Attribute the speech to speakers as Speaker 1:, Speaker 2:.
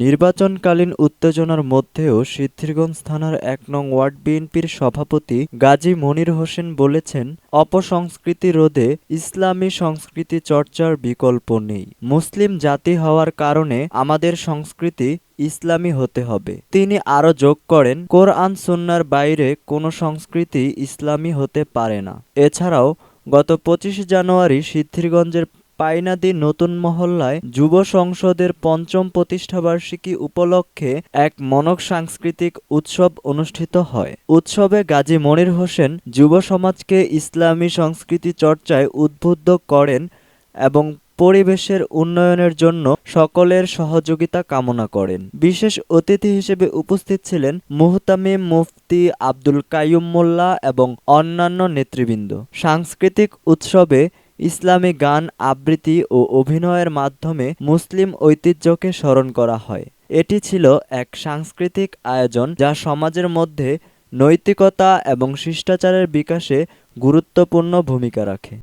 Speaker 1: নির্বাচনকালীন উত্তেজনার মধ্যেও সিদ্ধিরগঞ্জ থানার ১ নং ওয়ার্ড বিএনপির সভাপতি গাজী মনির হোসেন বলেছেন, অপসংস্কৃতি রোধে ইসলামী সংস্কৃতি চর্চার বিকল্প নেই। মুসলিম জাতি হওয়ার কারণে আমাদের সংস্কৃতি ইসলামী হতে হবে। তিনি আরও যোগ করেন, কোরআন সুন্নাহর বাইরে কোনো সংস্কৃতি ইসলামী হতে পারে না। এছাড়াও গত ২৫ জানুয়ারি সিদ্ধিরগঞ্জের পাইনাদি নতুন মহল্লায় যুব সংসদের ৫ম প্রতিষ্ঠাবার্ষিকী উপলক্ষে এক মনোজ্ঞ সাংস্কৃতিক উৎসব অনুষ্ঠিত হয়। উৎসবে গাজী মনির হোসেন যুব সমাজকে ইসলামী সংস্কৃতি চর্চায় উদ্বুদ্ধ করেন এবং পরিবেশের উন্নয়নের জন্য সকলের সহযোগিতা কামনা করেন। বিশেষ অতিথি হিসেবে উপস্থিত ছিলেন মুহতামিম মুফতি আব্দুল কাইয়ুম মোল্লা এবং অন্যান্য নেতৃবৃন্দ। সাংস্কৃতিক উৎসবে ইসলামী গান, আবৃত্তি ও অভিনয়ের মাধ্যমে মুসলিম ঐতিহ্যকে স্মরণ করা হয়। এটি ছিল এক সাংস্কৃতিক আয়োজন যা সমাজের মধ্যে নৈতিকতা এবং শিষ্টাচারের বিকাশে গুরুত্বপূর্ণ ভূমিকা রাখে।